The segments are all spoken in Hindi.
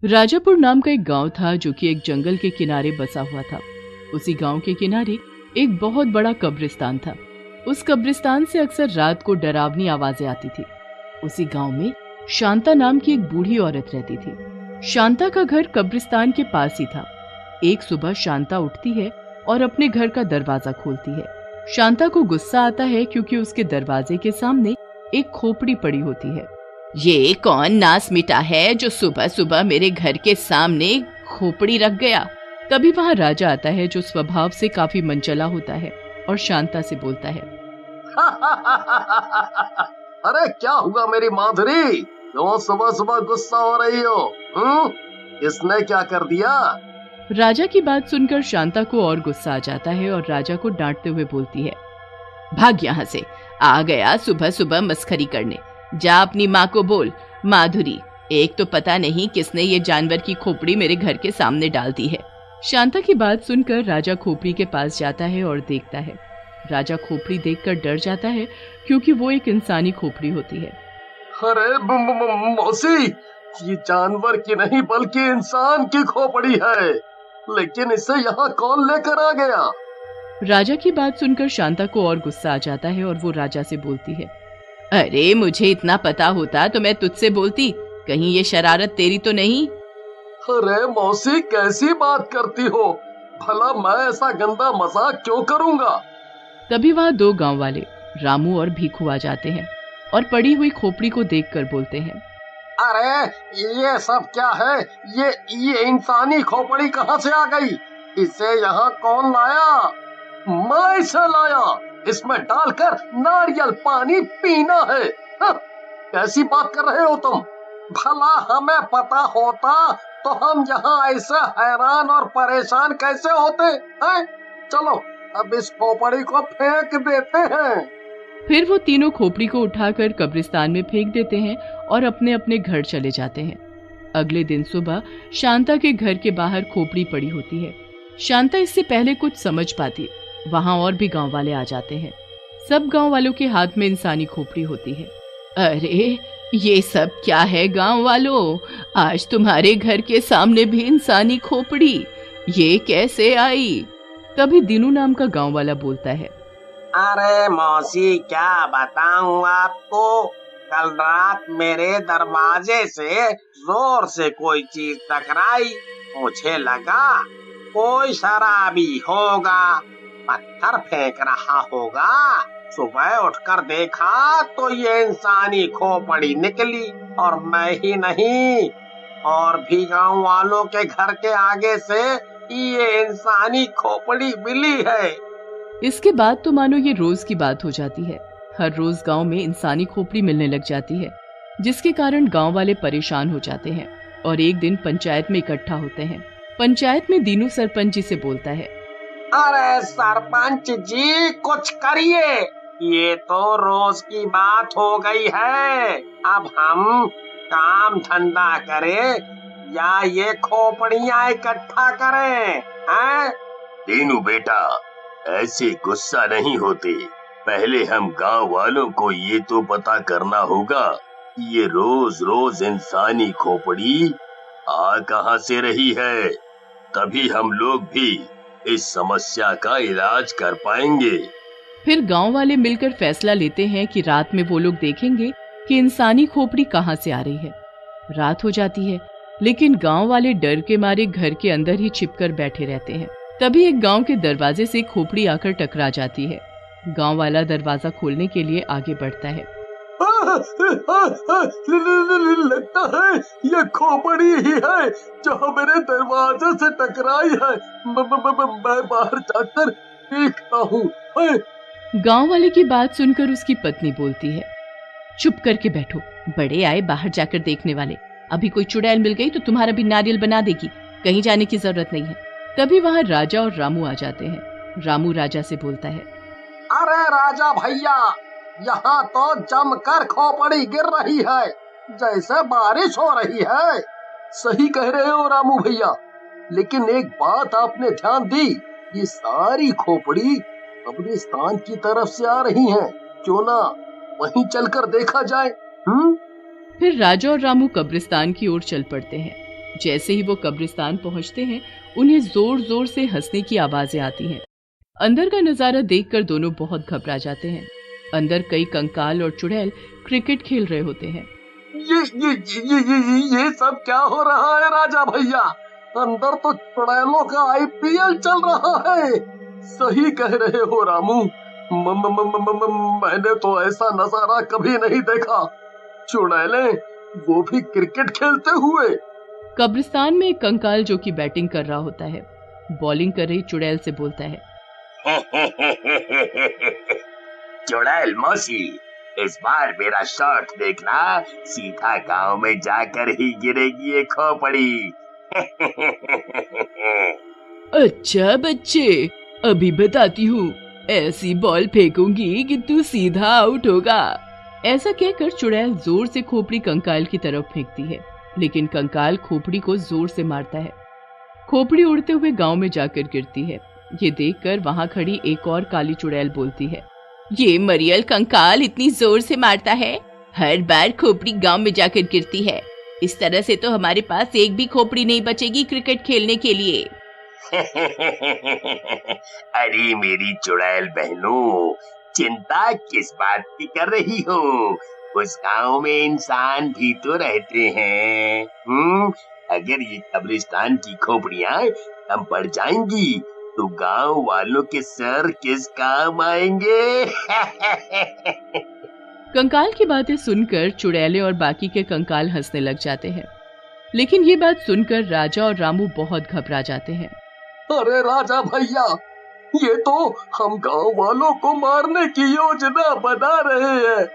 राजापुर नाम का एक गांव था जो कि एक जंगल के किनारे बसा हुआ था। उसी गांव के किनारे एक बहुत बड़ा कब्रिस्तान था। उस कब्रिस्तान से अक्सर रात को डरावनी आवाजें आती थी। उसी गांव में शांता नाम की एक बूढ़ी औरत रहती थी। शांता का घर कब्रिस्तान के पास ही था। एक सुबह शांता उठती है और अपने घर का दरवाजा खोलती है। शांता को गुस्सा आता है क्योंकि उसके दरवाजे के सामने एक खोपड़ी पड़ी होती है। ये कौन नास मिटा है जो सुबह सुबह मेरे घर के सामने खोपड़ी रख गया। तभी वहाँ राजा आता है जो स्वभाव से काफी मनचला होता है और शांता से बोलता है, अरे क्या हुआ मेरी माधुरी, क्यों सुबह सुबह गुस्सा हो रही हो? इसने क्या कर दिया? राजा की बात सुनकर शांता को और गुस्सा आ जाता है और राजा को डांटते हुए बोलती है, भाग यहाँ से, आ गया सुबह सुबह मस्खरी करने। जा अपनी माँ को बोल, माधुरी, एक तो पता नहीं किसने ये जानवर की खोपड़ी मेरे घर के सामने डाल दी है। शांता की बात सुनकर राजा खोपड़ी के पास जाता है और देखता है। राजा खोपड़ी देखकर डर जाता है क्योंकि वो एक इंसानी खोपड़ी होती है। अरे मौसी, ये जानवर की नहीं बल्कि इंसान की खोपड़ी है, लेकिन इसे यहाँ कौन लेकर आ गया? राजा की बात सुनकर शांता को और गुस्सा आ जाता है और वो राजा से बोलती है, अरे मुझे इतना पता होता तो मैं तुझसे बोलती, कहीं ये शरारत तेरी तो नहीं? अरे मौसी, कैसी बात करती हो? भला मैं ऐसा गंदा मजाक क्यों करूंगा? तभी वहाँ दो गांव वाले रामू और भीखू आ जाते हैं और पड़ी हुई खोपड़ी को देखकर बोलते हैं, अरे ये सब क्या है? ये इंसानी खोपड़ी कहाँ से आ गई? इसे यहाँ कौन लाया? मैं इसे लाया, इसमें डालकर नारियल पानी पीना है। कैसी बात कर रहे हो तुम? भला हमें पता होता तो हम यहाँ ऐसे हैरान और परेशान कैसे होते हैं? चलो अब इस खोपड़ी को फेंक देते हैं। फिर वो तीनों खोपड़ी को उठाकर कब्रिस्तान में फेंक देते हैं और अपने अपने घर चले जाते हैं। अगले दिन सुबह शांता के घर के बाहर खोपड़ी पड़ी होती है। शांता इससे पहले कुछ समझ पाती, वहां और भी गांव वाले आ जाते हैं। सब गांव वालों के हाथ में इंसानी खोपड़ी होती है। अरे ये सब क्या है गांव वालों, आज तुम्हारे घर के सामने भी इंसानी खोपड़ी, ये कैसे आई? तभी दीनू नाम का गांव वाला बोलता है, अरे मौसी, क्या बताऊं आपको, कल रात मेरे दरवाजे से जोर से कोई चीज टकराई। मुझे लगा कोई शराबी होगा, पत्थर फेंक रहा होगा। सुबह उठकर देखा तो ये इंसानी खोपड़ी निकली, और मैं ही नहीं, और भी गांव वालों के घर के आगे से ये इंसानी खोपड़ी मिली है। इसके बाद तो मानो ये रोज की बात हो जाती है। हर रोज गांव में इंसानी खोपड़ी मिलने लग जाती है, जिसके कारण गांव वाले परेशान हो जाते हैं और एक दिन पंचायत में इकट्ठा होते हैं। पंचायत में दीनू सरपंच जी से बोलता है, अरे सरपंच जी कुछ करिए, ये तो रोज की बात हो गई है। अब हम काम धंधा करें या ये खोपड़ियाँ इकट्ठा करें? हैं? दीनू बेटा, ऐसे गुस्सा नहीं होते। पहले हम गांव वालों को ये तो पता करना होगा ये रोज रोज इंसानी खोपड़ी आ कहां से रही है, तभी हम लोग भी इस समस्या का इलाज कर पाएंगे। फिर गांव वाले मिलकर फैसला लेते हैं कि रात में वो लोग देखेंगे कि इंसानी खोपड़ी कहां से आ रही है। रात हो जाती है, लेकिन गांव वाले डर के मारे घर के अंदर ही छिपकर बैठे रहते हैं। तभी एक गांव के दरवाजे से खोपड़ी आकर टकरा जाती है। गांव वाला दरवाजा खोलने के लिए आगे बढ़ता है। लगता है ये खोपड़ी ही है जो मेरे दरवाजे से टकराई है। मैं बाहर जाकर देखता हूँ। गांव वाले की बात सुनकर उसकी पत्नी बोलती है, चुप करके बैठो, बड़े आए बाहर जाकर देखने वाले। अभी कोई चुड़ैल मिल गई तो तुम्हारा भी नारियल बना देगी, कहीं जाने की जरूरत नहीं है। तभी वहाँ राजा और रामू आ जाते हैं। रामू राजा से बोलता है, अरे राजा भैया, यहाँ तो जमकर खोपड़ी गिर रही है, जैसे बारिश हो रही है। सही कह रहे हो रामू भैया, लेकिन एक बात आपने ध्यान दी, ये सारी खोपड़ी कब्रिस्तान की तरफ से आ रही हैं। क्यों ना वहीं चलकर देखा जाए? फिर राजा और रामू कब्रिस्तान की ओर चल पड़ते हैं। जैसे ही वो कब्रिस्तान पहुंचते हैं, उन्हें जोर जोर से हंसने की आवाजें आती हैं। अंदर का नजारा देखकर दोनों बहुत घबरा जाते हैं। अंदर कई कंकाल और चुड़ैल क्रिकेट खेल रहे होते हैं। ये सब क्या हो रहा है राजा भैया? अंदर तो चुड़ैलों का IPL चल रहा है। सही कह रहे हो रामू, मैंने तो ऐसा नजारा कभी नहीं देखा। चुड़ैलें, वो भी क्रिकेट खेलते हुए। कब्रिस्तान में एक कंकाल जो कि बैटिंग कर रहा होता है, बॉलिंग कर रही चुड़ैल से बोलता है, चुड़ैल मौसी, इस बार मेरा शॉट देखना, सीधा गांव में जाकर ही गिरेगी ये खोपड़ी। अच्छा बच्चे, अभी बताती हूँ, ऐसी बॉल फेंकूंगी कि तू सीधा आउट होगा। ऐसा कहकर चुड़ैल जोर से खोपड़ी कंकाल की तरफ फेंकती है, लेकिन कंकाल खोपड़ी को जोर से मारता है। खोपड़ी उड़ते हुए गांव में जाकर गिरती है। ये देखकर वहां खड़ी एक और काली चुड़ैल बोलती है, ये मरियल कंकाल इतनी जोर से मारता है, हर बार खोपड़ी गांव में जाकर गिरती है। इस तरह से तो हमारे पास एक भी खोपड़ी नहीं बचेगी क्रिकेट खेलने के लिए। अरे मेरी चुड़ैल बहनों, चिंता किस बात की कर रही हो? उस गांव में इंसान भी तो रहते हैं। अगर ये कब्रिस्तान की खोपड़ियां कम पड़ जाएंगी तो गांव वालों के सर किस काम आएंगे? कंकाल की बातें सुनकर चुड़ैलें और बाकी के कंकाल हंसने लग जाते हैं, लेकिन ये बात सुनकर राजा और रामू बहुत घबरा जाते हैं। अरे राजा भैया, ये तो हम गांव वालों को मारने की योजना बना रहे हैं।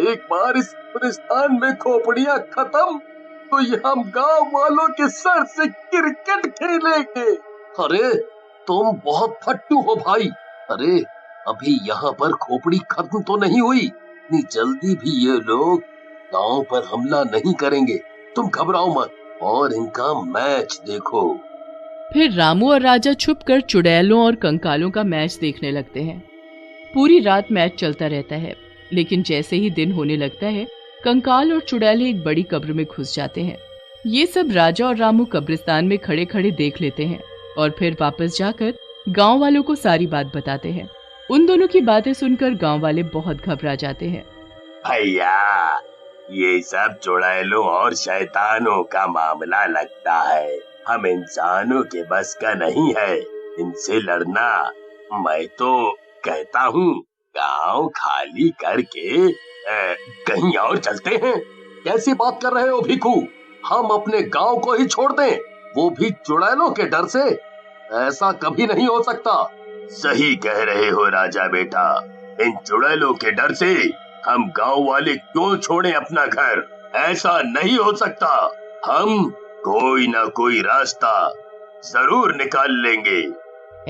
एक बार इस कब्रिस्तान में खोपड़ियां खत्म तो ये हम गांव वालों के सर से क्रिकेट खेलेंगे। अरे तुम बहुत फट्टू हो भाई। अरे अभी यहाँ पर खोपड़ी खत्म तो नहीं हुई, इतनी जल्दी भी ये लोग गांव पर हमला नहीं करेंगे। तुम घबराओ मत और इनका मैच देखो। फिर रामू और राजा छुपकर चुड़ैलों और कंकालों का मैच देखने लगते हैं। पूरी रात मैच चलता रहता है, लेकिन जैसे ही दिन होने लगता है, कंकाल और चुड़ैलें एक बड़ी कब्र में घुस जाते हैं। ये सब राजा और रामू कब्रिस्तान में खड़े खड़े देख लेते हैं और फिर वापस जाकर गांव वालों को सारी बात बताते हैं। उन दोनों की बातें सुनकर गांव वाले बहुत घबरा जाते हैं। भैया, ये सब चुड़ैलों और शैतानों का मामला लगता है। हम इंसानों के बस का नहीं है इनसे लड़ना। मैं तो कहता हूँ गांव खाली करके कहीं और चलते हैं। कैसी बात कर रहे हो भिखू? हम अपने गांव को ही छोड़ दें, वो भी चुड़ैलों के डर से? ऐसा कभी नहीं हो सकता। सही कह रहे हो राजा बेटा, इन चुड़ैलों के डर से हम गांव वाले क्यों छोड़ें अपना घर? ऐसा नहीं हो सकता। हम कोई ना कोई रास्ता जरूर निकाल लेंगे।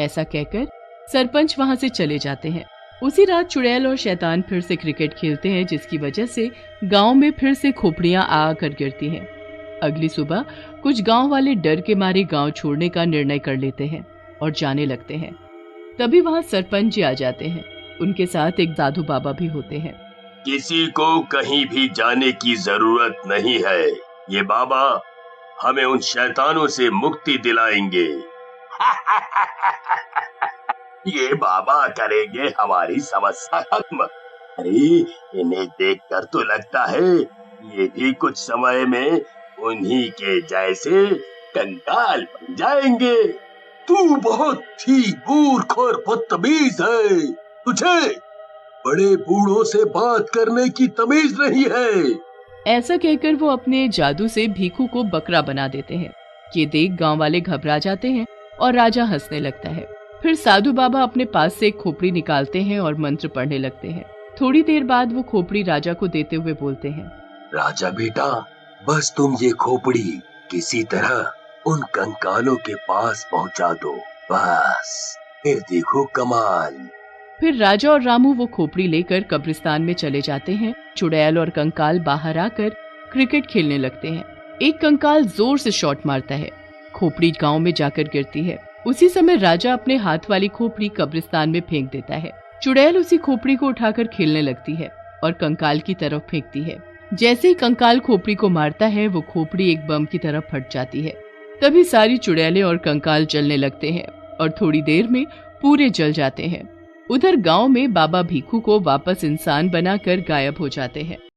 ऐसा कहकर सरपंच वहां से चले जाते हैं। उसी रात चुड़ैल और शैतान फिर से क्रिकेट खेलते हैं, जिसकी वजह से गांव में फिर से खोपड़ियां आकर गिरती हैं। अगली सुबह कुछ गांव वाले डर के मारे गांव छोड़ने का निर्णय कर लेते हैं और जाने लगते हैं। तभी वहां सरपंच जी आ जाते हैं। उनके साथ एक साधु बाबा भी होते हैं। किसी को कहीं भी जाने की जरूरत नहीं है। ये बाबा हमें उन शैतानों से मुक्ति दिलाएंगे। ये बाबा करेंगे हमारी समस्या खत्म। अरे इन्हें देखकर तो लगता है ये भी कुछ समय में उन्हीं के जैसे कंकाल बन जाएंगे। तू बहुत ही मूर्ख और बदतमीज है। तुझे बड़े बूढ़ों से बात करने की तमीज नहीं है। ऐसा कहकर वो अपने जादू से भीखू को बकरा बना देते हैं। ये देख गांव वाले घबरा जाते हैं और राजा हंसने लगता है। फिर साधु बाबा अपने पास से एक खोपड़ी निकालते हैं और मंत्र पढ़ने लगते हैं। थोड़ी देर बाद वो खोपड़ी राजा को देते हुए बोलते हैं, राजा बेटा, बस तुम ये खोपड़ी किसी तरह उन कंकालों के पास पहुंचा दो, बस फिर देखो कमाल। फिर राजा और रामू वो खोपड़ी लेकर कब्रिस्तान में चले जाते हैं। चुड़ैल और कंकाल बाहर आकर क्रिकेट खेलने लगते हैं। एक कंकाल जोर से शॉट मारता है, खोपड़ी गांव में जाकर गिरती है। उसी समय राजा अपने हाथ वाली खोपड़ी कब्रिस्तान में फेंक देता है। चुड़ैल उसी खोपड़ी को उठाकर खेलने लगती है और कंकाल की तरफ फेंकती है। जैसे ही कंकाल खोपड़ी को मारता है वो खोपड़ी एक बम की तरह फट जाती है। तभी सारी चुड़ैलें और कंकाल जलने लगते हैं और थोड़ी देर में पूरे जल जाते हैं। उधर गांव में बाबा भीखू को वापस इंसान बनाकर गायब हो जाते हैं।